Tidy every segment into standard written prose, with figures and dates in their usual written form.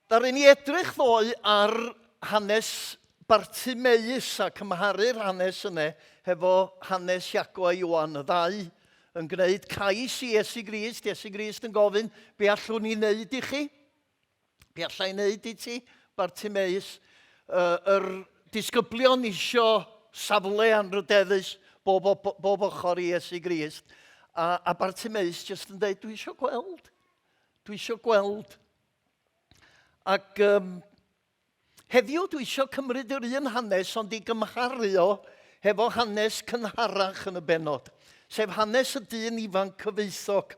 Ddaru ni edrych ddoe ar hanes Bartimeus a cymharu'r hanes yna hefo hanes Iago a Ioan, y ddau yn gwneud cais i Iesu Grist. Iesu Grist yn gofyn, be allwn ni wneud i chi? Be allai wneud i ti, Bartimeus? Yr disgyblion isio safle anrydeddus bob ochr i Iesu Grist. A Bartimeus jyst yn dweud, dwi isio gweld. Dwi isio gweld. Ac heddiw dwi isio cymryd yr un hanes ond i gymharu o hefo hanes cynharach yn y benod. Sef hanes y dyn ifanc cyfoethog.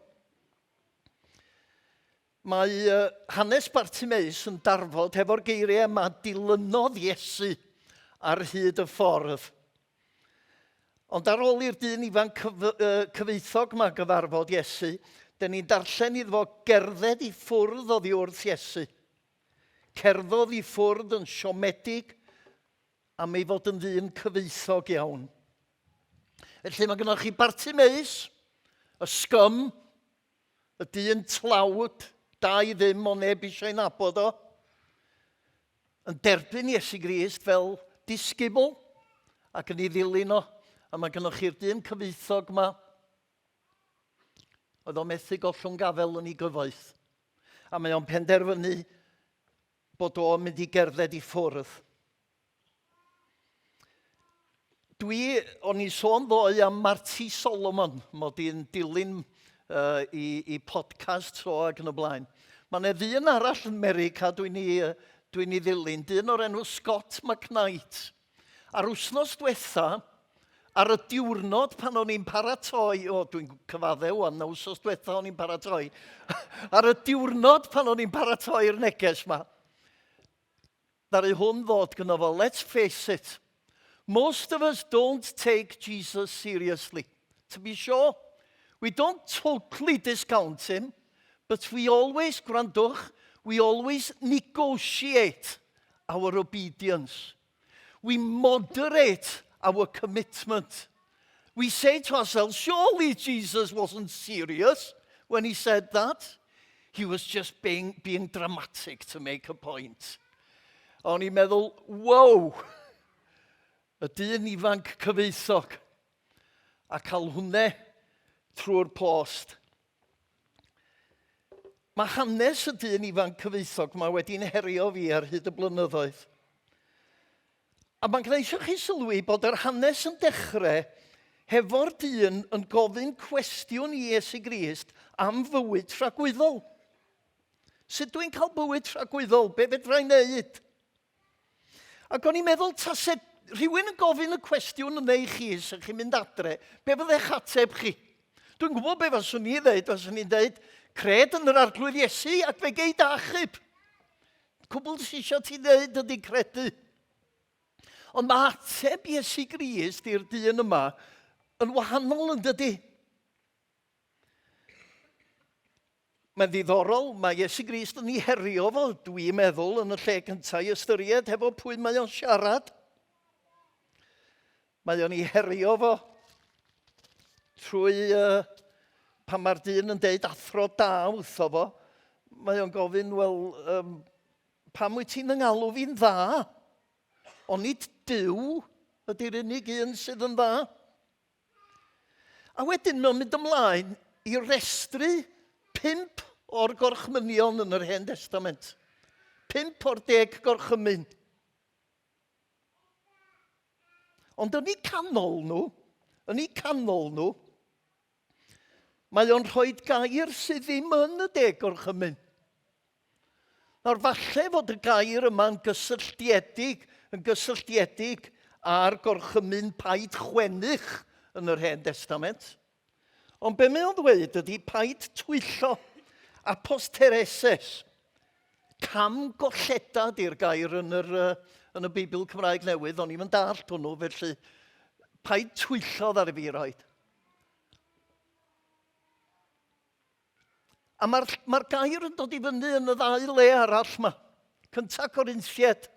Mae hanes Bartimeus yn darfod hefo'r geiriau yma dilynodd Iesu ar hyd y ffordd. Ond ar ôl i'r dyn ifanc cyfoethog yma gyfarfod Iesu, dyn ni'n darllen iddo fo gerdded i ffwrdd oddi wrth Iesu. Cerddodd i ffwrdd yn siomedig am ei fod yn ddyn cyfoethog iawn. Felly mae gennych chi Bartimeus, y sgym, y dyn tlawd, da i ddim o neb eisiau nabod o, yn derbyn Iesu Grist fel disgybl ac yn ei ddilyn o. A mae gennych chi'r dyn cyfoethog yma, oedd o methu gollwng gafel yn ei gyfoeth. A mae o'n penderfynu bod o'n mynd i gerdded i ffwrdd. O'n i sôn ddoe am Marc Solomon, mod i'n dilyn i podcast o ac yn y blaen. Mae yna ddyn arall yn America dwi'n ei ddilyn, dyn o'r enw Scott McKnight. Ar wsnos diwetha, ar y diwrnod pan o'n i'n paratoi, dwi'n cyfadde wan, na wsos diwetha o'n i'n paratoi. Ar y diwrnod pan o'n i'n paratoi'r neges yma, ddaru hwn ddod gyda fo, let's face it, most of us don't take Jesus seriously. To be sure, we don't totally discount him, but we always, gwrandwch, we always negotiate our obedience. We moderate our commitment. We say to ourselves, surely Jesus wasn't serious when he said that. He was just being dramatic to make a point. O'n i'n meddwl, wow, y dyn ifanc cyfoethog, a cael hwnne trwy'r post. Mae hanes y dyn ifanc cyfoethog yma wedi'n herio fi ar hyd y blynyddoedd. A mae'n gwneud eisiau chi sylwi bod yr hanes yn dechrau hefo'r dyn yn gofyn cwestiwn i Iesu Grist am fywyd rhagwyddol. Sut dwi'n cael bywyd rhagwyddol? Be fedra i wneud? Ac o'n i'n meddwl, tase rhywun yn gofyn y cwestiwn yn ei chi sy'n chi'n mynd adre, be fydda'ch ateb chi? Dwi'n gwybod be faswn i ddeud, faswn i'n dweud, cred yn yr arglwydd Iesu ac fe geid achub. Cwbl sy'n eisiau ti ddeud ydy credu. Ond mae ateb Iesu Grist i'r dyn yma yn wahanol yn dydy. Mae'n ddiddorol, mae Iesu Grist yn ei herio fo, dwi'n meddwl, yn y lle cyntaf i ystyried hefo pwy mae o'n siarad. Mae o'n ei herio fo trwy pan mae'r dyn yn deud athro da wrtho fo. Mae o'n gofyn, wel, pam wyt ti'n yngalw fi'n dda? Ond nid Duw ydy'r unig un sydd yn dda. A wedyn mae'n mynd ymlaen i restru 5 o'r gorchmynion yn yr Hen Testament. 5 o'r 10 gorchymyn. Ond yn ei canol nhw, mae o'n rhoi gair sydd ddim yn y 10 gorchymyn. Nawr falle fod y gair yma'n gysylltiedig a'r gorchymyn paid chwennych yn yr Hen Testament. Ond be mae o'n dweud ydy paid twyllo apostereses. Cam golledad i'r gair yn y Beibl Cymraeg Newydd, o'n i'n mynd dallt hwnnw, felly paid twyllodd ar y fi roed. A mae'r gair yn dod i fyny yn y 2 le arall yma. Cynta Corinthiaid.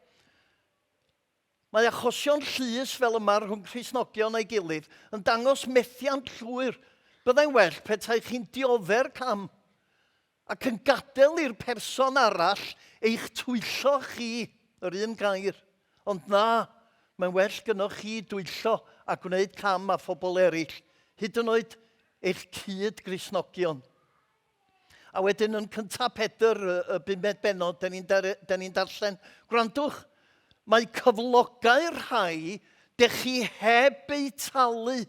Mae achosion llys fel yma rhwng Cristnogion a'i gilydd yn dangos methiant llwyr. Byddai'n well petai chi'n diodde'r cam ac yn gadael i'r person arall eich twyllo chi, yr un gair. Ond na, mae'n well gynnwch chi dwyllo a gwneud cam a phobl eraill, hyd yn oed eich cyd Gristnogion. A wedyn yn cyntaf Pedr, y 5 bennod, da ni'n darllen, gwrandwch, mae cyflogau'r rhai de chi heb eu talu.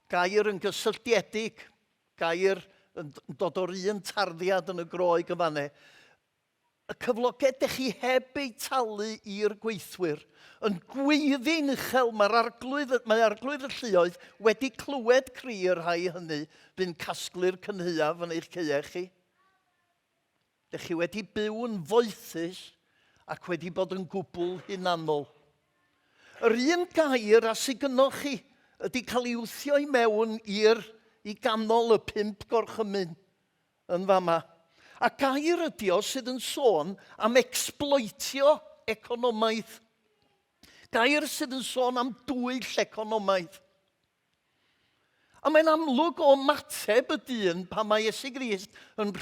Gair yn gysylltiedig, gair yn dod o'r un tarddiad yn y groeg yn fanne. Y cyflogau de chi heb eu talu i'r gweithwyr yn gweiddi'n uchel. Mae arglwydd y lluoedd wedi clywed cri yr rhai hynny by'n casglu'r cynhyaf yn eich ceuech chi. De chi wedi byw yn foethus ac wedi bod yn gwbl hunanol. Yr un gair a sy'n gynnoch chi ydy cael ei wthio i mewn i ganol y 5 gorchymyn yn fama. A gair ydy o sydd yn sôn am exploitio economaidd. Gair sydd yn sôn am dwyll economaidd. A mae'n amlwg o mateb y dyn pan mae Iesu Grist yn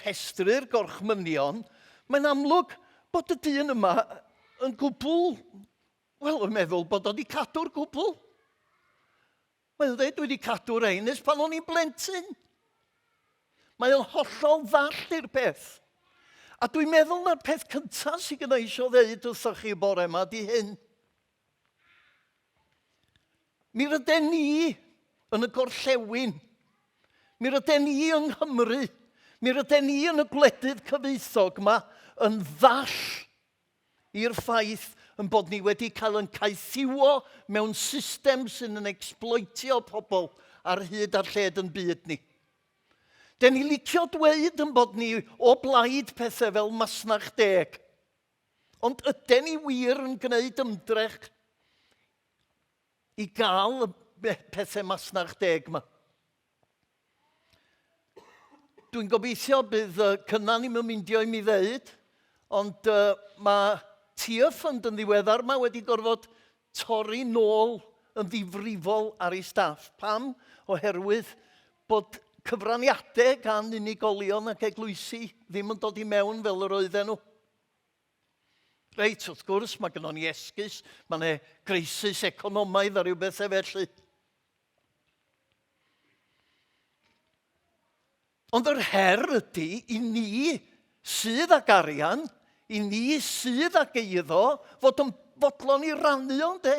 rhestru'r gorchmynion. Mae'n amlwg bod y dyn yma yn gwbl, wel, yn meddwl bod o wedi cadw'r gwbl. Mae'n dweud, dwi wedi cadw'r ein ys pan o'n i'n blentyn. Mae o'n hollol ddall i'r peth. A dwi'n meddwl na'r peth cyntaf sydd gyda eisiau ddeud wrthoch chi bore yma di hyn. Mi rydyn ni yn y gorllewin. Mi rydyn ni yng Nghymru. Mi rydyn ni yn y gwledydd cyfoethog yma yn ddall i'r ffaith yn bod ni wedi cael yn caethiwo mewn system sy'n yn exploitio pobl ar hyd a'r lled yn byd ni. Den ni licio dweud yn bod ni o blaid pethau fel masnach 10. Ond ydyn ni wir yn gwneud ymdrech i gael y pethau masnach 10 yma? Dwi'n gobeithio bydd cynnan ni'n myndio i mi ddeud, ond mae Arfon yn ddiweddar yma wedi gorfod torri nôl yn ddifrifol ar ei staff. Pam? Oherwydd bod cyfraniadau gan unigolion ac eglwysi ddim yn dod i mewn fel yr oedden nhw. Reit, wrth gwrs, mae gennym ni esgus, mae yna greisus economaidd a rhyw bethau felly. Ond yr her ydy i ni sydd ag arian, i ni sydd ag eiddo, fod yn fodlon i rannu o'n de.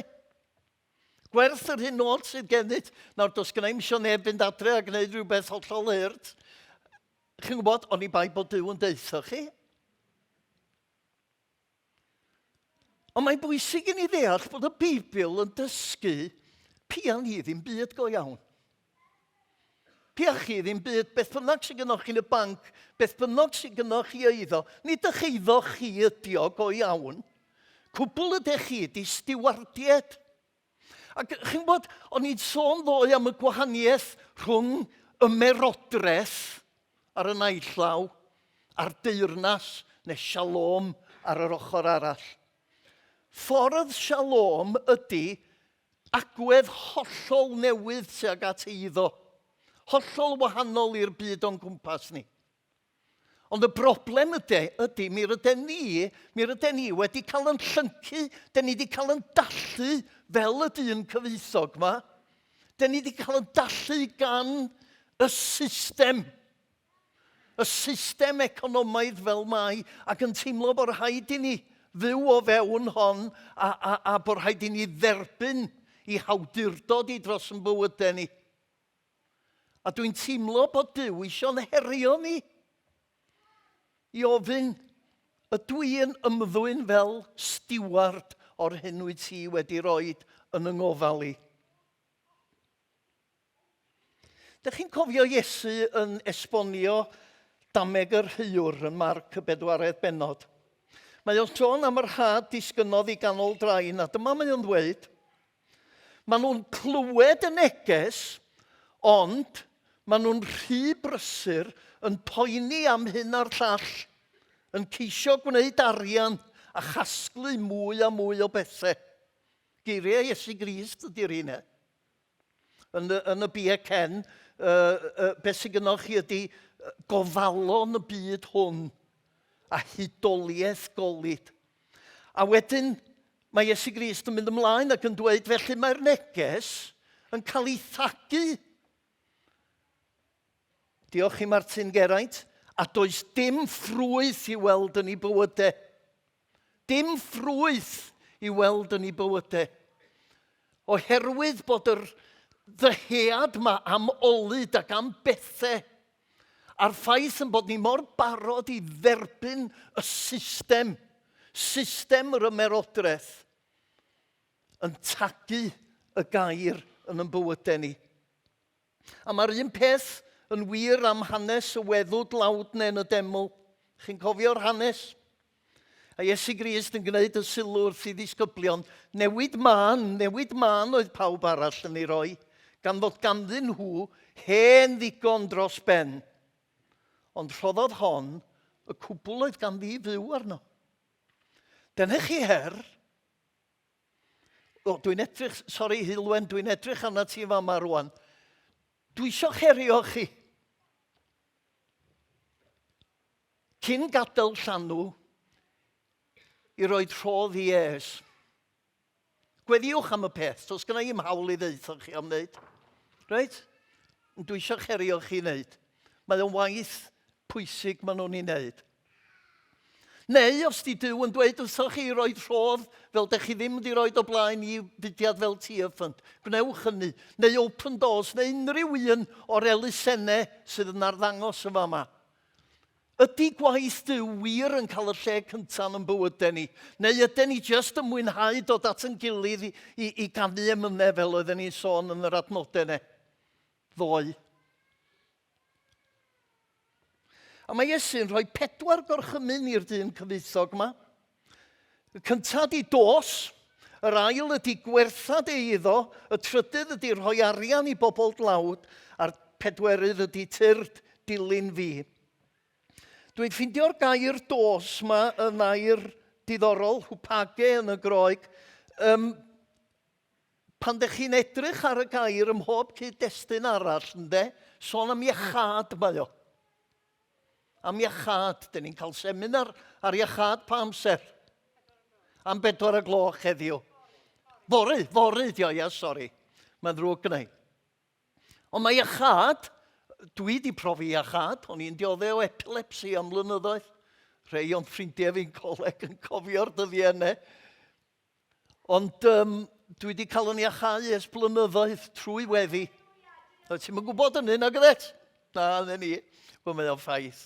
Gwerth yr hyn oed sydd gennyt. Nawr, dos gyda i'm eisiau neb fynd adre a gwneud rhywbeth hollol hurt. Chi'n gwybod, o'n i bai bod Duw yn deitho chi. Ond mae'n bwysig i ni ddeall bod y Beibl yn dysgu pia ni ddim byd go iawn. Pia chi ddim byd, beth bynnag sy'n gynnwch chi yn y banc, beth bynnag sy'n gynnwch chi eiddo, nid ych eiddo chi ydi o go iawn. Cwbl ydych chi ydi stiwardiad. Ac chi'n gwybod, o'n i'n sôn ddoe am y gwahaniaeth rhwng ymerodraeth ar y naillaw a'r deyrnas neu shalom ar yr ochr arall. Ffordd shalom ydy agwedd hollol newydd sydd at eiddo. Hollol wahanol i'r byd o'n gwmpas ni. Ond y broblem ydy mi rydyn ni wedi cael yn llyncu, da ni wedi cael yn dallu fel y dyn cyfoethog yma. Da ni wedi cael yn dallu gan y system economaidd fel mai, ac yn teimlo bod rhaid i ni fyw o fewn hon a bod rhaid i ni dderbyn i hawdurdod i dros yn bywydau ni. A dwi'n teimlo bod Duw eisiau'n herio ni i ofyn, ydw i'n ymddwyn fel stiward o'r hyn wyt ti wedi rhoi yn yng ngofal i. Dych chi'n cofio Iesu yn esbonio dameg yr hywr yn Marc y 4 bennod. Mae o'n sôn am yr had disgynodd i ganol draen, a dyma mae o'n dweud, maen nhw'n clywed y neges, ond maen nhw'n rhy brysur yn poeni am hyn a'r llall, yn ceisio gwneud arian a chasglu mwy a mwy o bethau. Geiriau Iesu Grist ydy'r un. Yn y BCN, beth sy'n gynnwch chi ydy gofalon y byd hwn a hudoliaeth golyd. A wedyn mae Iesu Grist yn mynd ymlaen ac yn dweud, felly mae'r neges yn cael ei thagu. Diolch i Martin Geraint. A does dim ffrwyth i weld yn ei bywydau. Dim ffrwyth i weld yn ei bywydau. Oherwydd bod yr ddyhead yma am olyd ac am bethau, a'r ffaith yn bod ni mor barod i dderbyn y system yr ymerodraeth, yn tagu y gair yn ein bywydau ni. A mae'r un peth yn wir am hanes y weddw dlawd neu yn y deml. Chi'n cofio'r hanes? A Iesu Grist yn gwneud y sylw wrth i ddisgyblion, newid man oedd pawb arall yn ei roi, gan fod ganddyn nhw hen ddigon dros ben. Ond rhoddodd hon y cwbl oedd ganddi i fyw arno. Dyna chi her. Dwi'n edrych arna ti fama rwan. Dwi isio herio chi. Cyn gadael Llanw, i roi trodd i es. Gweddiwch am y peth, os gyda i'm hawl i ddeitha chi am wneud. Reit? Dwi eisiau cherio chi wneud. Mae o'n waith pwysig maen nhw'n ei wneud. Neu os di Duw yn dweud wrthoch chi roi trodd fel dych chi ddim wedi roi o blaen i fudiad fel Teyrnasu, gwnewch hynny. Neu open doors, neu unrhyw un o'r elusennau sydd yn arddangos y fama. Ydy gwaith Duw wir yn cael y lle cyntaf yn bywydau ni? Neu ydyn ni jyst yn mwynhau dod at yn gilydd i ganu emynau fel oedden ni sôn yn yr adnodau yna? Ddoi. A mae Iesu'n rhoi 4 gorchymyn i'r dyn cyfoethog yma. Y cyntaf ydi dos, yr ail ydi gwerthad ei iddo, y trydydd ydi rhoi arian i bobl dlawd, a'r 4ydd ydi tyrd dilyn fi. Dwi'n ffeindio'r gair dos yma yn air diddorol, hwpage yn y Groeg. Pan dych chi'n edrych ar y gair ym mhob cyd-destun arall, sôn am iachad mae o. Am iachad, dyn ni'n cael seminar ar iachad pa amser? Am 4 gloch heddiw. Fory, sori. Mae'n ddrwg gynnau. Ond mae iachad, dwi wedi profi iachad, o'n i'n dioddau o epilepsi am blynyddoedd. Rhei o'n ffrindiau fi'n coleg yn cofio'r dyddiau yna. Ond dwi wedi cael yn iachau ers blynyddoedd trwy weddi. Ti'n mynd gwybod yn hyn ag ydet? Na, yna ni. Wel, mae o'n ffaith.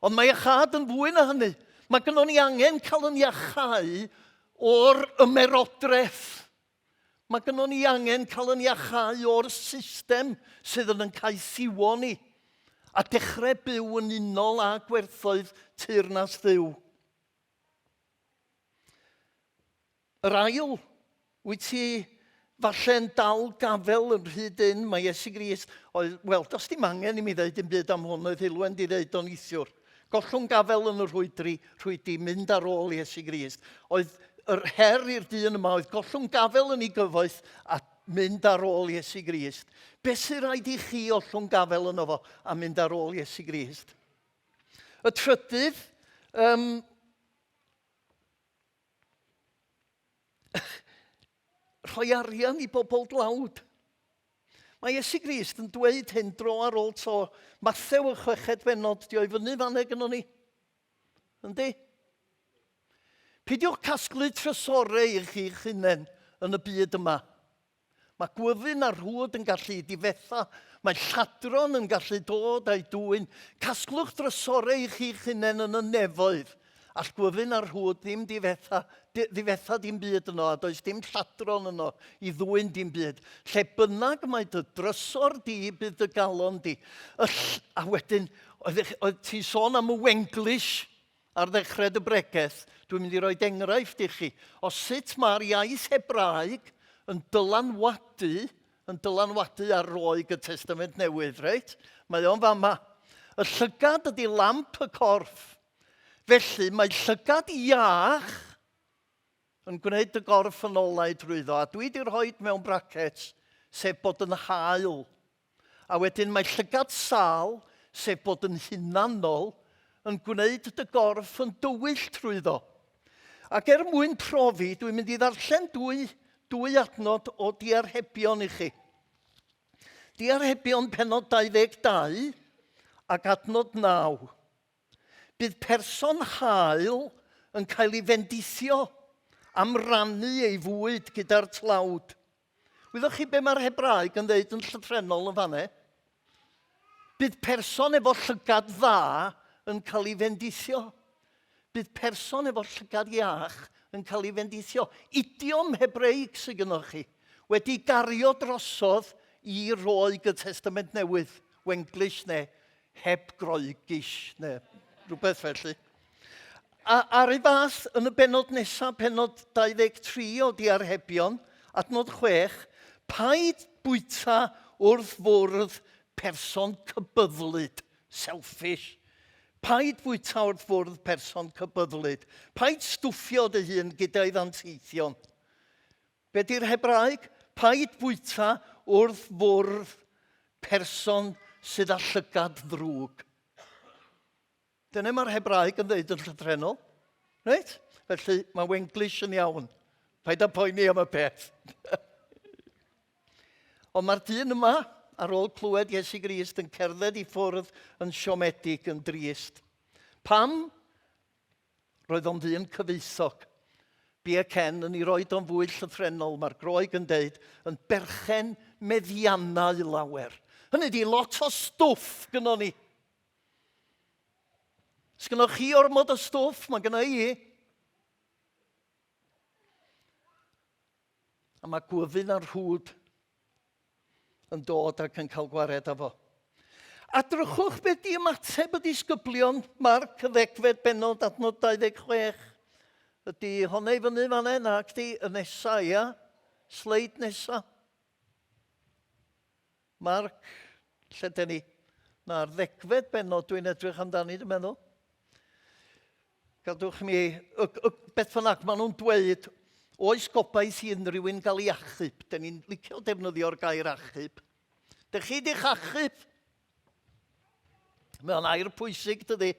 Ond mae iachad yn fwy na hynny. Mae gynnon ni angen cael yn iachau o'r ymerodraeth. Mae gynnon ni angen cael yn iachau o'r system sydd yn caethiwo ni a dechrau byw yn unol â gwerthoedd teyrnas Dduw. Yr ail, wyt ti falle'n dal gafel yn rhyd un, mae Iesu Grist, wel, does dim angen i mi ddeud yn byd am hwn, oedd Hilwen di ddeud o'n eithiwr. Gollwng gafel yn y rhwydi, mynd ar ôl Iesu Grist. Oedd yr her i'r dyn yma oedd gollwng gafel yn ei gyfoeth a mynd ar ôl Iesu Grist. Be sy'n rhaid i chi ollwng gafel yno fo a mynd ar ôl Iesu Grist? Y trydydd, rhoi arian i bobl dlawd. Mae Iesu Grist yn dweud hyn dro ar ôl to. Mathew y 6 bennod, di o'i fyny fanne gynnon ni. Yndi? Peidiwch casglu trysorau i chi'ch hunain yn y byd yma. Mae gwyfyn a rhwyd yn gallu difetha. Mae lladron yn gallu dod a'i dwyn. Casglwch trysorau i chi'ch hunain yn y nefoedd. All gwyfyn a rhwyd ddim difetha dim byd yno, a does dim lladron yno i ddwyn dim byd. Lle bynnag mae dy drysor di bydd y galon di. A wedyn, oedd ti'n sôn am y Wenglish ar ddechrau dy bregaeth, dwi'n mynd i roi enghraifft i chi. O sut mae'r iaith Hebraeg yn dylanwadu ar Roeg y Testament Newydd, reit? Mae o'n fama. Y llygad ydi lamp y corff. Felly mae llygad iach yn gwneud y gorff yn olau drwyddo. A dwi wedi rhoi mewn brackets, sef bod yn hael. A wedyn mae llygad sal, sef bod yn hunanol yn gwneud dy gorff yn dywyll trwyddo. Ac mwyn profi, dwi'n mynd i ddarllen dwy adnod o diarhebion i chi. Diarhebion pennod 22 ac adnod 9. Bydd person hael yn cael ei fendithio am rannu ei fwyd gyda'r tlawd. Wyddwch chi be mae'r Hebraeg yn dweud yn llythrennol yn fanne? Bydd person efo llygad dda yn cael ei fendithio. Bydd person efo llygad iach yn cael ei fendithio. Idiom Hebreig sydd gynnwch chi wedi gario drosodd i roi y Testament Newydd, Wenglish neu Hebgroegis neu rhywbeth felly. Ar ei fath yn y benod nesaf, benod 23 o diarhebion, adnod 6, paid bwyta wrth fwrdd person cybyddlyd, selfish. Paid bwyta wrth fwrdd person cybyddlyd. Paid stwffio dy hun gyda'i ddanteithion. Be di'r Hebraeg? Paid bwyta wrth fwrdd person sydd â llygad ddrwg. Dyna mae'r Hebraeg yn dweud yn llythrennol. Reit? Felly mae Wenglish yn iawn. Paid â poeni am y peth. Ond mae'r dyn yma, ar ôl clywed Iesu Grist, yn cerdded i ffwrdd yn siomedig, yn drist. Pam? Roedd o'n ddyn cyfoethog. Bu Ken yn ei roed o'n fwy llythrennol, mae'r Groeg yn deud, yn berchen meddiannau lawer. Hynny di lot o stwff gynnon ni. Sgynnoch chi ormod o stwff, mae gynna i. A mae gwydyn a'r hwd yn dod ac yn cael gwared efo. A drychwch beth di ymateb y disgyblion Marc, 10 benod adnod 26. Ydy honna i fyny fan'na, nac di y nesa, ia? Sleid nesa. Marc, lle dyn ni? Na'r 10 benod dwi'n edrych amdani, dwi'n meddwl. Gadwch mi, beth bynnag, maen nhw'n dweud, oes gobaith i unrhyw un gael ei achub. Da ni'n licio defnyddio'r gair achub. Dych chi di'ch achub? Mae'n air pwysig, dydy.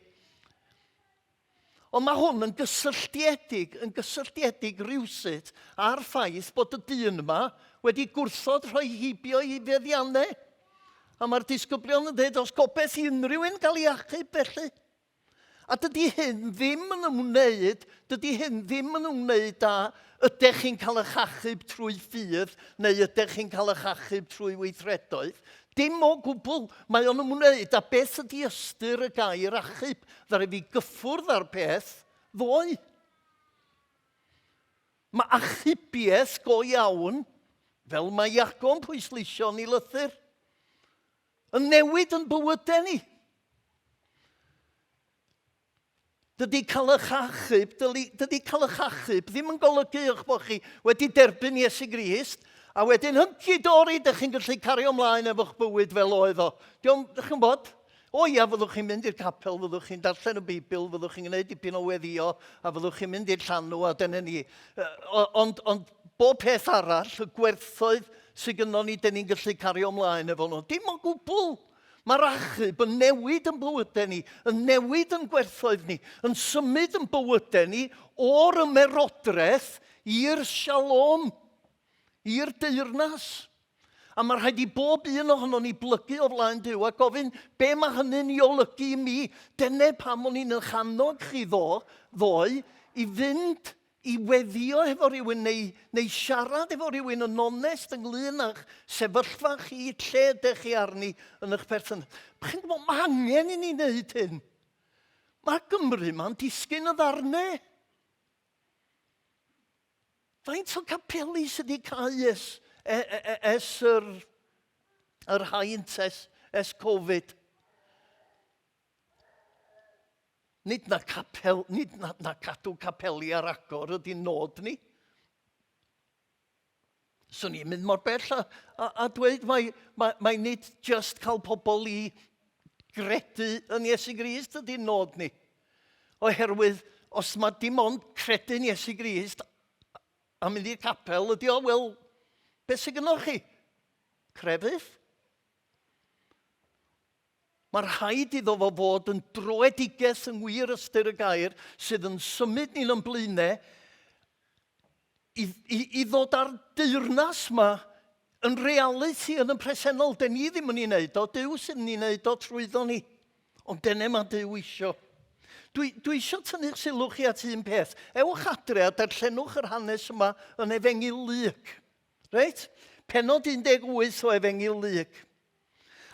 Ond mae hwn yn gysylltiedig rywsut ar ffaith bod y dyn yma wedi gwrthod rhoi hibio i feddiannau. A mae'r disgyblion yn dweud, os gobaith i unrhyw un gael ei achub felly. A dydy hyn ddim yn ymwneud â ydych chi'n cael eich achub trwy ffydd neu ydych chi'n cael eich achub trwy weithredoedd. Dim o gwbl, mae o'n ymwneud â beth ydy ystyr y gair achub. Ddari fi gyffwrdd ar peth ddoe. Mae achubiaeth go iawn, fel mae Iago'n pwysleisio yn ei lythyr, yn newid yn bywydau ni. Dydy cael eich achub ddim yn golygu eich bod chi wedi derbyn Iesu Grist, a wedyn hynci-dori, ydych chi'n gallu cario ymlaen efo'ch bywyd fel oedd o. Dych chi'n bod? O ia, fyddwch chi'n mynd i'r capel, fyddwch chi'n darllen y Beibl, fyddwch chi'n gwneud dipyn o weddio, a fyddwch chi'n mynd i'r Llanw, a dyna ni. Ond bob peth arall, y gwerthoedd sydd gynnon ni, dyn ni'n gallu cario ymlaen efo nhw. Dim o gwbl. Mae'r achub yn newid yn bywydau ni, yn newid yn gwerthoedd ni, yn symud yn bywydau ni o'r ymerodraeth i'r shalom, i'r deyrnas. A mae rhaid i bob un ohono ni blygu o flaen Duw a gofyn be mae hynny'n ei olygu i mi. Dyna pam o'n i'n eich chi ddoe i fynd i weddio efo rhywun neu siarad efo rhywun yn onest ynglyn â'ch sefyllfa chi, lle ydych chi arni yn eich perthyn. Chi'n gwybod, mae angen i ni wneud hyn. Mae Gymru ma'n disgyn y ddarnau. Faint o capeli sydd wedi cael ers yr haint ers Covid. Nid na cadw capeli ar agor ydy'n nod ni. So ni'n mynd mor bell a dweud mae nid just cael pobl i gredu yn Iesu Grist ydy'n nod ni. Oherwydd, os mae dim ond credu'n Iesu Grist a mynd i'r capel, ydy o, wel, beth sydd gynnwch chi? Crefydd? Mae'r rhaid iddo fo fod yn droedigaeth yng ngwir ystyr y gair sydd yn symud ni'n yn blaenau i ddod ar deyrnas yma yn reality yn y presennol. Den ni ddim yn ei wneud o, Duw sy'n ei wneud o trwyddo ni. Ond dyna mae Duw isio. Dwi eisiau tynnu'ch sylw chi at un peth. Ewch adre a darllenwch yr hanes yma yn Efengyl Luc. Reit? Pennod 18 o Efengyl Luc.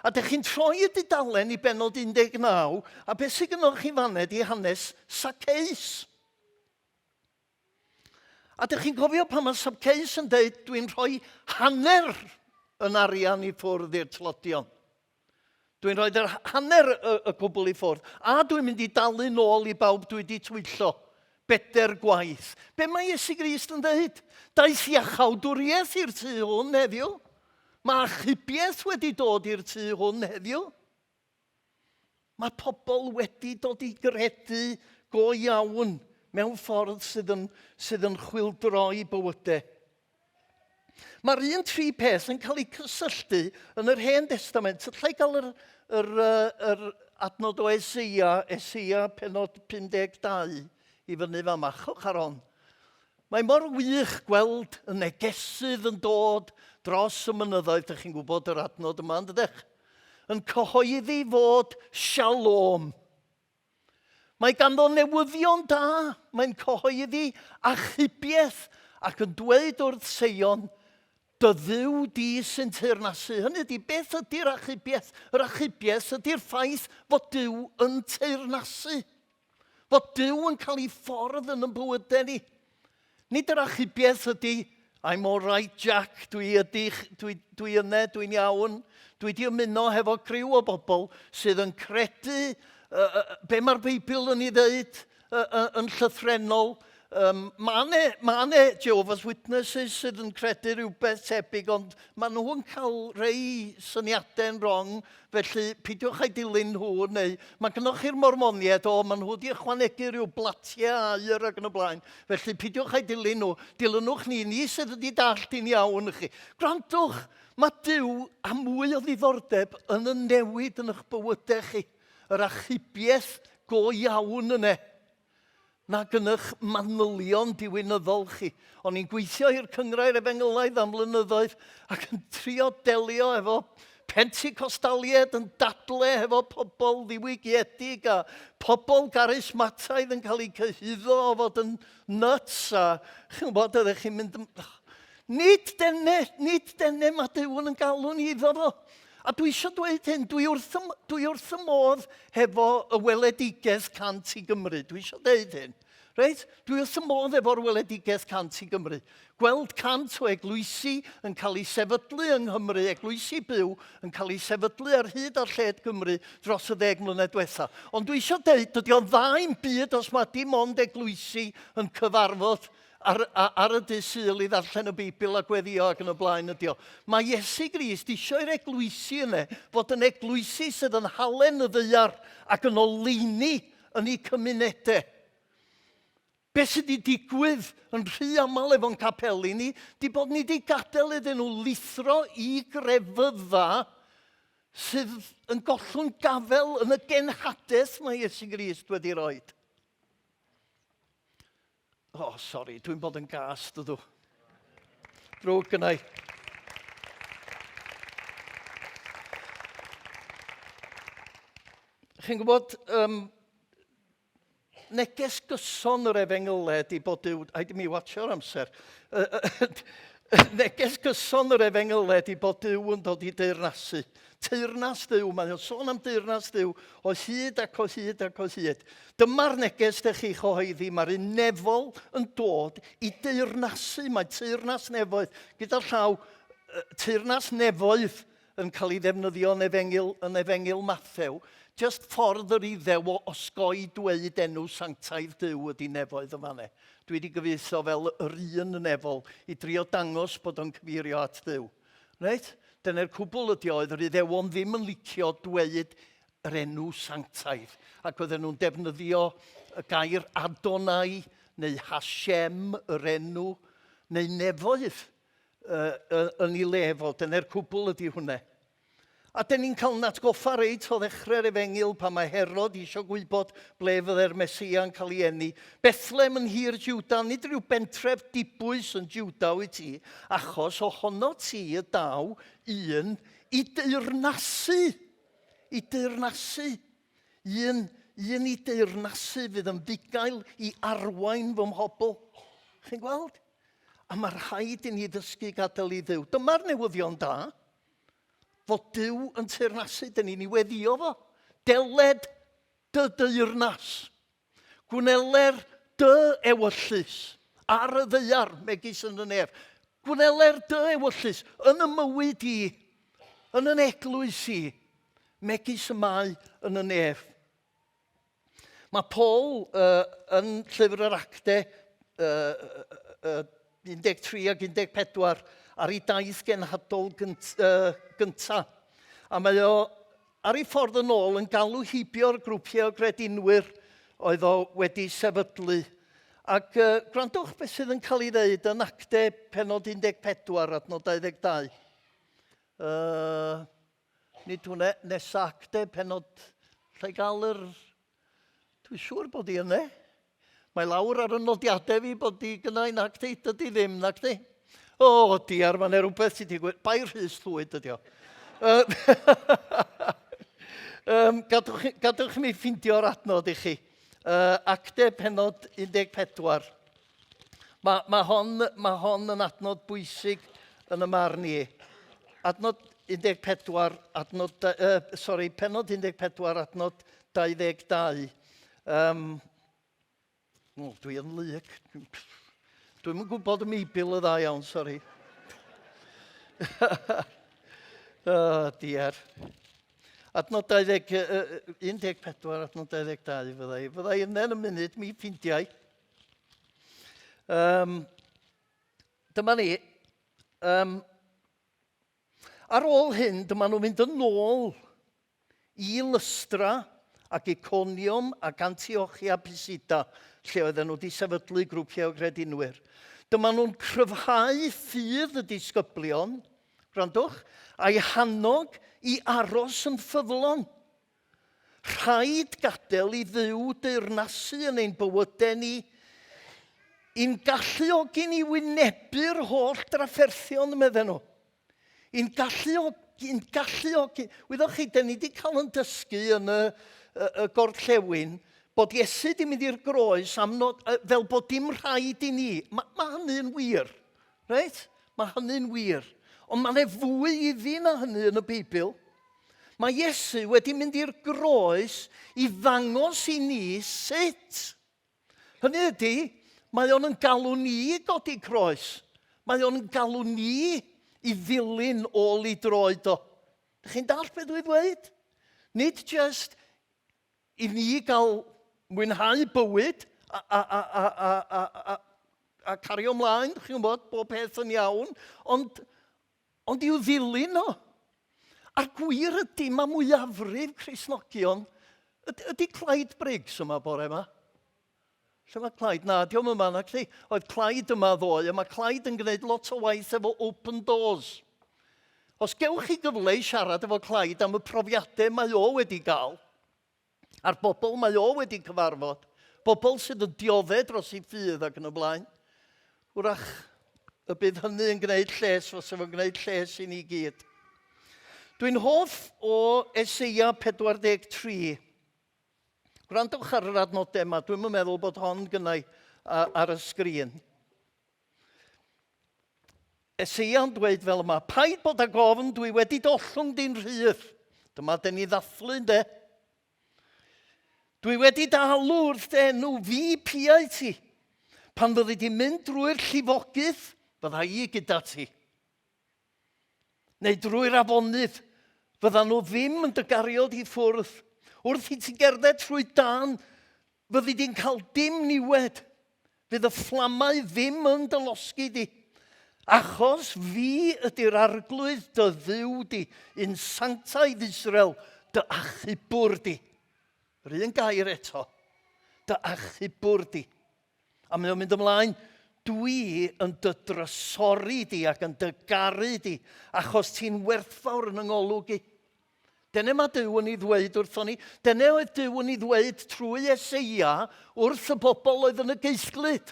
A dych chi'n troi y dudalen i bennod 19, a beth sydd gynnwch chi fanna di hanes Saceus. A dych chi'n gofio pan mae Saceus yn dweud, dwi'n rhoi hanner yn arian i ffwrdd i'r tlodion. Dwi'n rhoi hanner y cwbl i ffwrdd. A dwi'n mynd i dalu nôl i bawb dwi wedi twyllo. Beder gwaith. Be mae Iesu Grist yn dweud? Daeth iachawdwriaeth i'r tŷ hwn heddiw. Mae achubiaeth wedi dod i'r tŷ hwn heddiw. Mae pobl wedi dod i gredu go iawn mewn ffordd sydd yn chwildroi bywydau. Mae'r un tri peth yn cael ei cysylltu yn yr Hen Testament. Lle gael yr adnod o Eseia pennod 52 i fyny fama. Chwch ar on. Mae mor wych gweld y negesydd yn dod dros y mynyddoedd. Dych chi'n gwybod yr adnod yma, yn dydych? Yn cyhoeddi fod shalom. Mae ganddo newyddion da. Mae'n cyhoeddi achubiaeth ac yn dweud wrth Seion, dy Dduw di sy'n teyrnasu. Hynny ydy, beth ydy'r achubiaeth? Yr achubiaeth ydy'r ffaith fod Duw yn teyrnasu. Fod Duw yn cael ei ffordd yn y bywydau ni. Nid yr achubiaeth ydy, I'm all right, Jack, dwi yna, dwi'n iawn. Dwi wedi ymuno hefo criw o bobl sydd yn credu be mae'r Beibl yn ei ddeud yn llythrenol. Mae ne Jehovah's Witnesses sydd yn credu rhywbeth tebyg, ond maen nhw'n cael rei syniadau'n wrong, felly pidiwch ei dilyn nhw, neu mae gynnwch chi'r mormoniaid, maen nhw wedi ychwanegu rhyw blatiau air ac yn y blaen, felly pidiwch ei dilyn nhw, dilynwch ni sydd wedi dallt i'n iawn i chi. Gwrandwch, mae Duw a mwy o ddiddordeb yn y newid yn eich bywydau chi, yr achubiaeth go iawn yna. Na gynnwch manylion diwynyddol chi. O'n i'n gweithio i'r cyngrair Efengylaidd am flynyddoedd ac yn trio delio efo Penticostaliaid yn dadle efo pobl ddiwygiedig a pobl garismataidd yn cael eu cyhuddo o fod yn nuts a chi'n gwybod ydych chi'n mynd... Nid denne mae Duw yn galw ni iddo fo. A dwi eisiau dweud hyn, dwi wrth y modd hefo y weledigaeth cant i Gymru. Dwi eisiau dweud hyn. Right? Dwi wrth y modd efo'r weledigaeth cant i Gymru. Gweld cant o eglwysi yn cael ei sefydlu yng Nghymru, eglwysi byw yn cael ei sefydlu ar hyd ar lled Gymru dros y 10 mlynedd diwetha. Ond dwi eisiau dweud, dydy o dda i'n byd os mae dim ond eglwysi yn cyfarfod ar y dydd Sul i ddarllen y Beibl a gweddio ac yn y blaen ydi o. Mae Iesu Grist eisiau'r eglwysi yna fod yn eglwysi sydd yn halen y ddaear ac yn oleini yn ei cymunedau. Be sydd wedi digwydd yn rhy aml efo'n capeli ni, di bod ni wedi gadael iddyn nhw lithro i grefydda sydd yn gollwng gafel yn y genhadaeth mae Iesu Grist wedi roed. Sori, dwi'n bod yn gas, dydw. Drwg gynnau. Chi'n gwybod, neges gyson yr Efengyled i bod Duw... Haid i mi watsio'r amser. Neges gyson yr Efengyled i bod Duw yn dod i deyrnasu. Teyrnas Duw, mae'n sôn am teyrnas Duw o hyd ac o hyd ac o hyd. Dyma'r neges ydych chi chyhoeddi, mae'r unefol yn dod i deyrnasu. Mae teyrnas nefoedd, gyda llaw, teyrnas nefoedd yn cael ei ddefnyddio yn Efengyl Mathew. Just ffordd yr iddew o osgoi dweud enw sanctaidd Duw ydi nefoedd y fanne. Dwi wedi gyfeitho fel yr un nefol i drio dangos bod o'n cyfeirio at Duw. Reit? Dyna'r cwbl ydi oedd, yr iddewon ddim yn licio dweud yr enw sanctaidd. Ac oedden nhw'n defnyddio y gair Adonai neu Hashem, yr enw, neu nefoedd yn ei lefo. Dyna'r cwbl ydi hwnna. A dyn ni'n cael yn atgoffa reit o ddechrau'r Efengil pan mae Herod eisiau gwybod ble fydde'r Mesia yn cael ei eni. Bethlem yn hir Jwda, nid rhyw bentref dibwys yn Jwda wyt ti, achos ohono ti y daw un i deyrnasu. I deyrnasu. Un i deyrnasu fydd yn fugail i arwain fy mhobl. Chi'n gweld? A mae rhaid i ni ddysgu gadael i Dduw. Dyma'r newyddion da. Fod Duw yn teyrnasu, dyn ni'n ei weddio fo. Deled dy deyrnas. Gwneler dy ewyllus. Ar y ddeiar, megis yn y nef. Gwneler dy ewyllus yn y mywyd i. Yn yn eglwys i. Megis y mae yn y nef. Mae Paul yn llyfr yr actau 13 ac 14 ar ei daith genhadol gynta. A mae o ar ei ffordd yn ôl yn galw hibio'r grwpiau o gredinwyr oedd o wedi sefydlu. Ac gwrandwch beth sydd yn cael ei ddeud yn actau penod 14 adnod 22. Nid hwnna, nesa actau penod lle gael yr... Dwi'n siŵr bod i yna. Mae lawr ar y nodiadau fi bod i gynnau nac di, dydy ddim nac di. O, diar, mae'n rhywbeth sydd wedi gweud. Bai rhys llwyd ydi o. Gadwch mi ffindio'r adnod i chi. Actau penod 14. Mae hon yn adnod bwysig yn y marn i. Adnod 14, penod 14, adnod 22. Dwi yn lyg. Dwi'n yn gwybod y Meibil y dda iawn, sori. Diar. Adnod 14, adnod 22 fyddai. Fyddai yna yn y munud, mi ffindiau. Dyma ni. Ar ôl hyn, dyma nhw'n mynd yn ôl i Lystra ac Iconium ac Antiochia Pisida, lle oedden nhw wedi sefydlu grwpiau o gredinwyr. Dyma nhw'n cryfhau ffydd y disgyblion, gwrandwch, a'i hannog i aros yn ffyddlon. Rhaid gadael i Dduw deyrnasu yn ein bywydau ni, i'n galluogi ni wynebu'r holl drafferthion, medden nhw. I'n galluogi. Wyddwch chi, da ni wedi cael yn dysgu yn y gorllewin bod Iesu wedi mynd i'r groes fel bod dim rhaid i ni. Mae hynny'n wir. Right? Mae hynny'n wir. Ond mae'n fwy iddi na hynny yn y Beibl. Mae Iesu wedi mynd i'r groes i ddangos i ni sut. Hynny ydy, mae o'n yn galw ni i godi croes. Mae o'n yn galw ni i ddilyn ôl i droed o. Dych chi'n dall beth dwi'n dweud? Nid just i ni gael mwynhau bywyd a cario ymlaen, chi'n gwybod, bob peth yn iawn, ond i'w ddilyn o. A'r gwir ydy, mae mwyafrif Cristnogion, ydy Clyde Briggs yma bore yma? Lle mae Clyde? Na, diolch yma, na chi. Oedd Clyde yma ddoe, a mae Clyde yn gwneud lot o waith efo open doors. Os gewch chi gyfle i siarad efo Clyde am y profiadau mae o wedi gael, a'r bobl mae o wedi cyfarfod, bobl sydd yn dioddau dros ei ffydd ac yn y blaen, wrach y bydd hynny yn gwneud lles, fos efo'n gwneud lles i ni gyd. Dwi'n hoff o Eseia 43. Gwrandwch ar yr adnodau yma, dwi'n meddwl bod hon gynnau ar y sgrin. Eseia yn dweud fel yma, paid bod a gofn dwi wedi dollwng di'n rhydd. Dyma dyn ni ddathlu, ynde? Dwi wedi dalw wrth enw fi piau ti. Pan fyddi di mynd drwy'r llifogydd, fydda i gyda ti. Neu drwy'r afonydd, fydda nhw ddim yn dygariod i ffwrdd. Wrth i ti gerdded trwy dan, fyddi di'n cael dim niwed. Fydd y fflamau ddim yn dylosgu di. Achos fi ydy'r arglwydd dy Dduw di, un sanctaidd Israel, dy achubwr di. Yr un gair eto, dy achubwr di. A mae o'n mynd ymlaen, dwi yn dy drysori di ac yn dy garu di, achos ti'n werthfawr yn yngolwg i. Dyna mae Dyw yn ei ddweud wrthon ni. Dyna oedd Dyw yn ei ddweud trwy Eseia wrth y bobl oedd yn y geisglyd.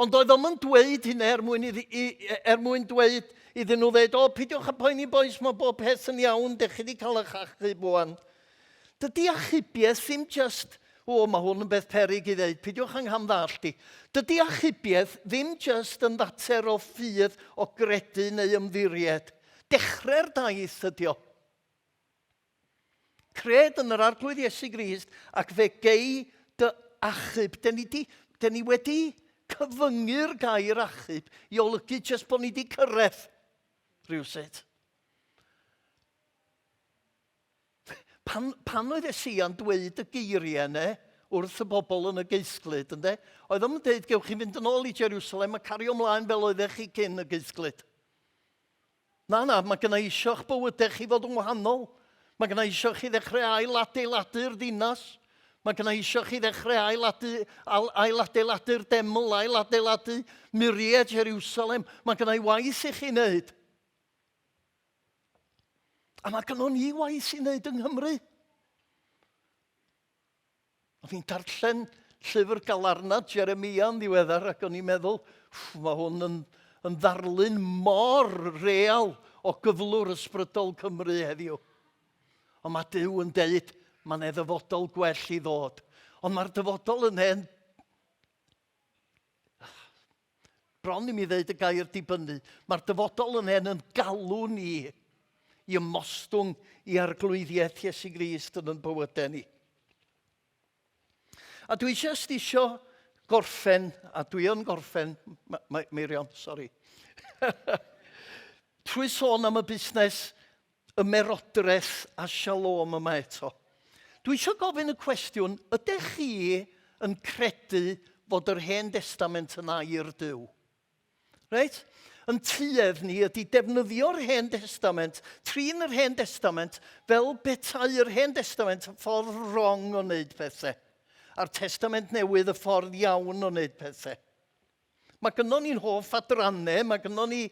Ond oedd o'n dweud hynny mwyn dweud iddyn nhw ddweud, o, pidiwch a poeni boes, mae bob peth yn iawn, dech chi wedi cael eich achub wan. Dydy achubiaeth ddim just, mae hwn yn beth peryg i ddeud, pidiwch anghamddallt i. Dydy achubiaeth ddim just yn fater o ffydd o gredu neu ymddiried. Dechrau'r daith ydi o. Cred yn yr arglwydd Iesu Grist ac fe gei dy achub. Da ni wedi cyfyngu'r gair achub i olygu jyst bod ni wedi cyrraedd rhywsut. Pan oedd Eseia'n dweud y geiriau yna wrth y bobl yn y geisglyd, ynddo? Oedd o'n dweud, gewch chi fynd yn ôl i Jerusalem a cario ymlaen fel oeddech chi cyn y geisglyd. Na, mae gynna isio'ch bywydau chi fod yn wahanol. Mae gynna isio'ch chi ddechrau ail-adeiladu'r ddinas. Mae gynna isio'ch chi ddechrau ail-adeiladu'r deml, ail-adeiladu muriau Jerusalem. Mae gynna i waith i chi wneud. A mae gynno ni waith i wneud yng Nghymru. O'n i'n darllen llyfr Galarnad Jeremia yn ddiweddar ac o'n i'n meddwl, mae hwn yn ddarlun mor real o gyflwr ysbrydol Cymru heddiw. Ond mae Dyw yn deud, mae'n ddyfodol gwell i ddod. Ond mae'r dyfodol yn bron i mi ddeud y gair dibynnu, mae'r dyfodol yn galw ni i ymostwng i arglwyddiaeth Iesu Grist yn bywydau ni. A dwi jyst isio gorffen, a dwi yn gorffen, Meirion, sori. Trwy sôn am y busnes ymerodraeth a shalom yma eto. Dwi eisiau gofyn y cwestiwn, ydych chi yn credu fod yr Hen Testament yn air Dyw? Reit? Yn tuedd ni ydy defnyddio'r Hen Testament, trin yr Hen Testament, fel betai'r Hen Testament y ffordd wrong o wneud pethau. A'r Testament Newydd y ffordd iawn o wneud pethau. Mae gynnon ni'n hoff adrannau, mae gynnon ni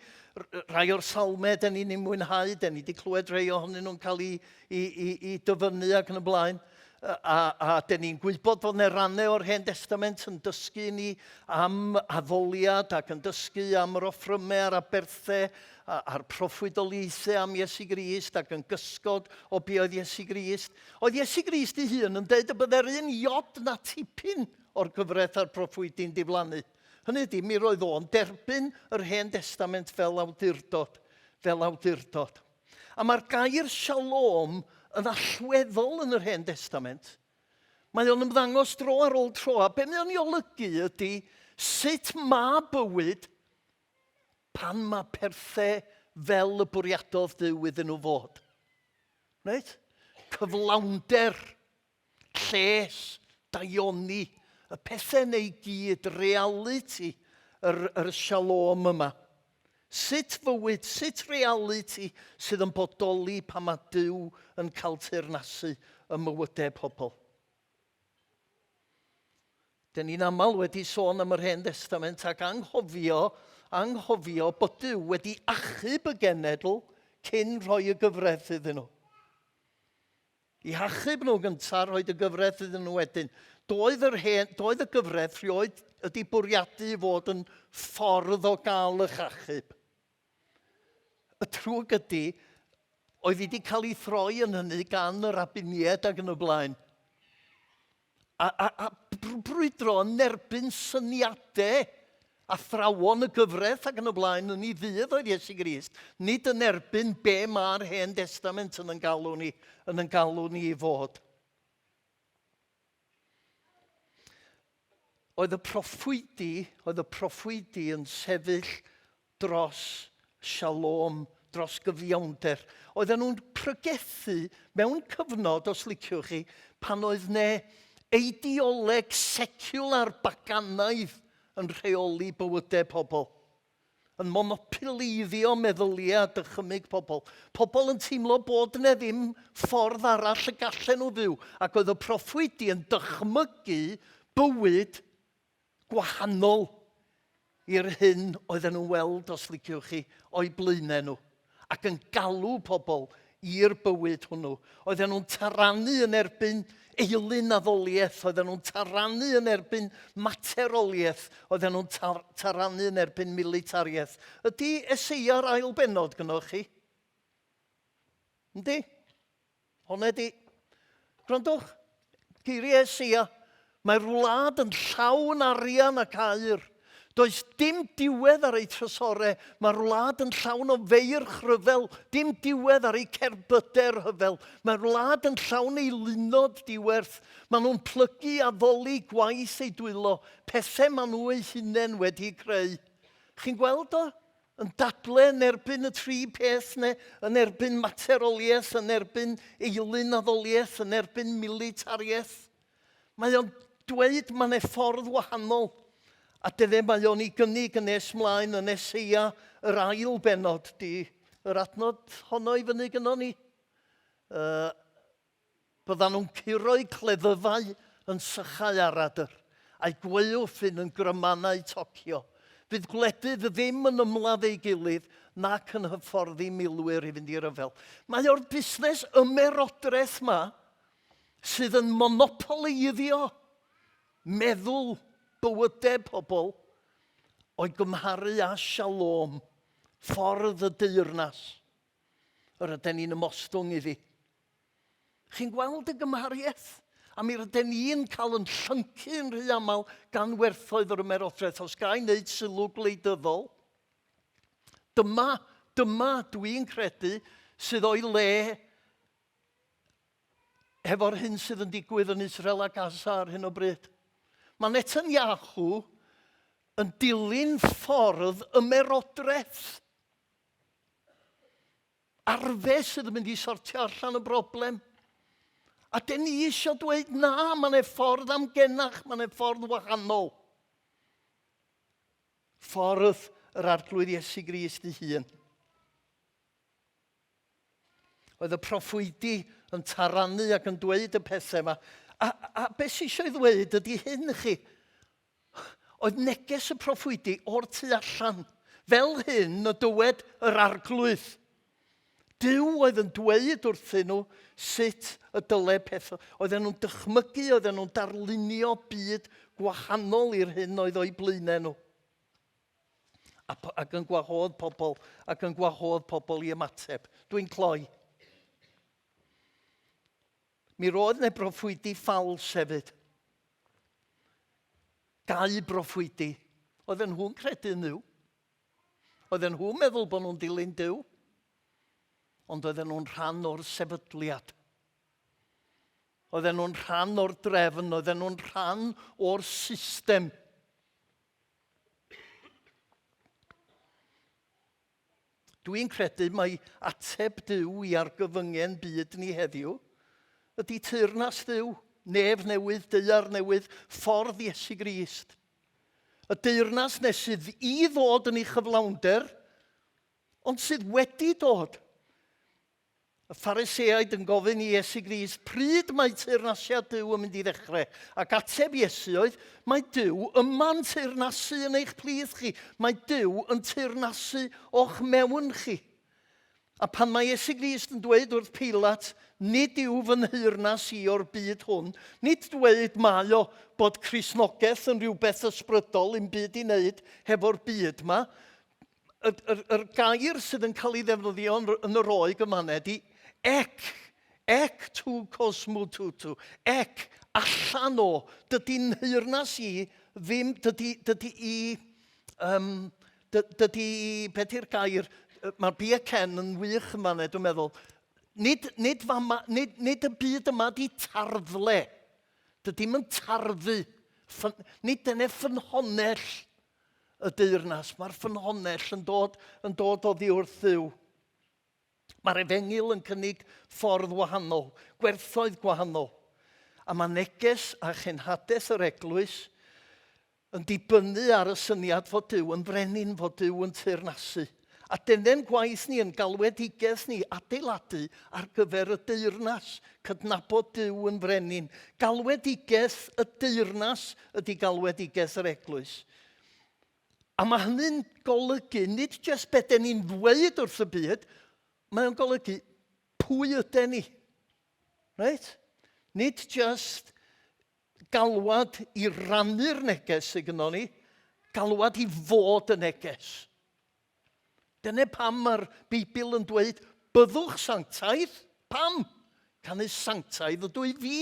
rai o'r salmau da ni'n mwynhau, da ni wedi clywed rhai ohonyn nhw'n cael i dyfynnu ac yn y blaen. A da ni'n gwybod fod yna rannau o'r Hen Testament yn dysgu ni am addoliad ac yn dysgu am yr offrymau a'r aberthau a'r proffwydolaethau am Iesu Grist ac yn gysgod o be oedd Iesu Grist. Oedd Iesu Grist ei hun yn dweud y byddai'r un iod na tipyn o'r gyfraith a'r proffwydi'n diflannu. Hynny ydy, mi roedd o'n derbyn yr Hen Testament fel awdurdod. A mae'r gair shalom yn allweddol yn yr Hen Testament. Mae o'n ymddangos dro ar ôl tro. A be mae o'n ei olygu ydy sut mae bywyd pan mae pethau fel y bwriadodd Dyw iddyn nhw fod. Right? Cyflawnder, lles, daioni, y pethau neu gyd, reality, yr shalom yma. Sut fywyd, sut reality sydd yn bodoli pan mae Dyw yn cael teyrnasu y mywydau pobl. Da ni'n aml wedi sôn am yr Hen Testament ac anghofio bod Dyw wedi achub y genedl cyn rhoi y gyfraith iddyn nhw. I achub nhw gyntaf, rhoi y gyfraith iddyn nhw wedyn. Doedd y gyfraith rioed ydi bwriadu i fod yn ffordd o gael eich achub. Y trwg ydy, oedd wedi cael ei throi yn hynny gan yr rabiniaid ac yn y blaen. A brwydro yn erbyn syniadau a thrawon y gyfraith ac yn y blaen yn ei ddydd oedd Iesu Grist. Nid yn erbyn be mae'r Hen Testament yn galw ni i fod. Oedd y proffwydi yn sefyll dros shalom, dros gyfiawnder. Oedden nhw'n prygethu mewn cyfnod, os liciwch chi, pan oedd ne eideoleg seciwlar baganaidd yn rheoli bywydau pobl. Yn monopoleiddio meddyliau a dychymyg pobl. Pobl yn teimlo bod yna ddim ffordd arall y gallen nhw fyw. Ac oedd y proffwydi yn dychmygu bywyd gwahanol i'r hyn oedden nhw'n weld, os liciwch chi, o'i blaenau nhw. Ac yn galw pobl i'r bywyd hwnnw. Oedden nhw'n taranu yn erbyn eilyn addoliaeth, oedden nhw'n taranu yn erbyn materoliaeth, oedden nhw'n taranu yn erbyn militariaeth. Ydy Eseia'r ail benod gynnwch chi? Yndi? Honna di. Gwrandwch, geiriau Eseia, mae'r wlad yn llawn arian ac aur. Does dim diwedd ar ei trysore. Mae'r wlad yn llawn o feirch rhyfel. Dim diwedd ar ei cerbyder hyfel. Mae'r wlad yn llawn ei lunod diwerth. Maen nhw'n plygu a ddoli gwaith ei dwylo. Pethau maen nhw eu hunain wedi creu. Chi'n gweld o? Yn dadle yn erbyn y tri peth neu, yn erbyn materoliaeth, yn erbyn eilyn addoliaeth, yn erbyn militariaeth. Mae o'n dweud mae'n ffordd wahanol. A dydde mae o'n ei gynnig yn nes mlaen yn Eseia yr ail benod di. Yr adnod honno i fyny gynno ni. Byddan nhw'n curo'u cleddyfau yn sychau aradr, a'i gwaywffyn yn grymanau tocio. Fydd gwledydd ddim yn ymladd ei gilydd nac yn hyfforddi milwyr i fynd i'r rhyfel. Mae o'r busnes ymerodraeth yma sydd yn monopoleiddio meddwl bywydau pobl o'i gymharu â shalom, ffordd y deyrnas, yr ydyn ni'n ymostwng iddi. Chi'n gweld y gymhariaeth? A mi rydyn ni'n cael yn llyncu yn rhy aml gan werthoedd yr ymerodraeth. Os ga i wneud sylw gwleidyddol, dyma dwi'n credu sydd o'i le efo'r hyn sydd yn digwydd yn Israel a Gaza ar hyn o bryd. Mae Netanyahu yn dilyn ffordd ymerodraeth. Arfe sydd yn mynd i sortio allan y broblem. A dyn ni eisiau dweud na, mae'n ffordd amgenach, mae'n ffordd wahanol. Ffordd yr arglwydd Iesu Grist ei hun. Oedd y proffwydi yn taranu ac yn dweud y pethau yma. A beth sy'n eisiau ddweud ydy hyn i chi. Oedd neges y proffwydi o'r tu allan. Fel hyn y dywed yr arglwydd. Dyw oedd yn dweud wrthyn nhw sut y dyle pethau. Oedden nhw'n dychmygu, oedden nhw'n darlunio byd gwahanol i'r hyn oedd o'i blaenau nhw. Ac yn gwahodd pobl i ymateb. Dwi'n cloi. Mi roedd yna broffwydi ffals hefyd. Gau broffwydi. Oedden nhw'n credu nhw. Oedden nhw'n meddwl bod nhw'n dilyn Duw. Ond oedden nhw'n rhan o'r sefydliad. Oedden nhw'n rhan o'r drefn. Oedden nhw'n rhan o'r system. Dwi'n credu mae ateb Duw i argyfyngen byd ni heddiw ydy teyrnas Duw, nef newydd, daear newydd, ffordd Iesu Grist. Y deyrnas sydd i ddod yn ei chyflawnder, ond sydd wedi dod. Y Phariseaid yn gofyn i Iesu Grist, pryd mae teyrnasiad Duw yn mynd i ddechrau? Ac ateb Iesu oedd, mae Duw yma'n teyrnasu yn eich plith chi. Mae Duw yn teyrnasu o'ch mewn chi. A pan mae Iesu Grist yn dweud wrth Pilat, nid yw fy nheyrnas i o'r byd hwn, nid dweud mae o bod Cristnogaeth yn rhywbeth ysbrydol yn byd i wneud hefo'r byd yma. Yr gair sydd yn cael ei ddefnyddio yn yr oeg yma ydy ec tu cosmo tutu, allan o, dydy nheyrnas i ddim, dydy beth yw'r gair, mae'r BCN yn wych yma, dwi'n meddwl. Nid y byd yma di tarddle. Dydy'n yn tarddu. Nid yna ffynhonnell y deyrnas. Mae'r ffynhonnell yn dod oddi wrth Dduw. Mae'r Efengil yn cynnig ffordd wahanol, gwerthoedd gwahanol. A mae neges a chenhadaeth yr eglwys yn dibynnu ar y syniad fod Duw yn frenin, fod Duw yn teyrnasu. A dyna'n gwaith ni yn galwedigaeth ni adeiladu ar gyfer y deyrnas, cydnabod Duw yn frenin. Galwedigaeth y deyrnas ydy galwedigaeth yr eglwys. A mae hynny'n golygu nid jyst beth ni'n ddweud wrth y byd, mae'n golygu pwy ydyn ni. Right? Nid just galwad i rannu'r neges sydd gyda ni, galwad i fod y neges. Dyna pam mae'r Beibl yn dweud, byddwch sanctaidd. Pam? Canis sanctaidd ydw i fi.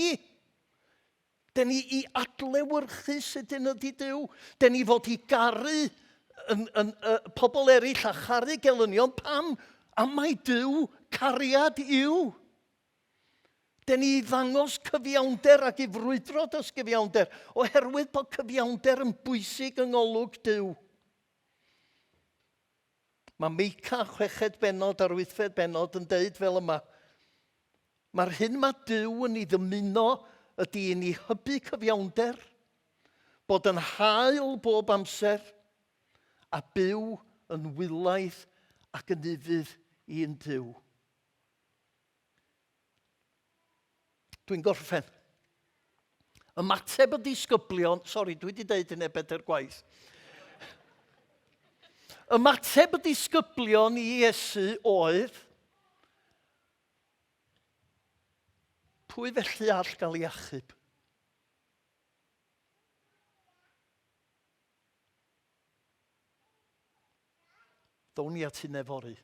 Den ni i adlewyrchu sydyn ydy Duw. Den ni fod i garu pobl eraill a charu gelynion. Pam? Am mai Duw cariad yw. Den ni i ddangos cyfiawnder ac i frwydro dros cyfiawnder, oherwydd bod cyfiawnder yn bwysig yng ngolwg Duw. Mae Meica 6 bennod ar 8 bennod yn deud fel yma. Mae'r hyn mae Duw yn ei ddymuno ydy i ni hybu cyfiawnder, bod yn hael bob amser, a byw yn wylaidd ac yn ufudd i'n Duw. Dwi'n gorffen. Ymateb y disgyblion, sori, dwi wedi deud hynny bedair gwaith. Ymateb y disgyblion i Iesu oedd, pwy felly all gael ei achub? Ddown ni at hynny fory.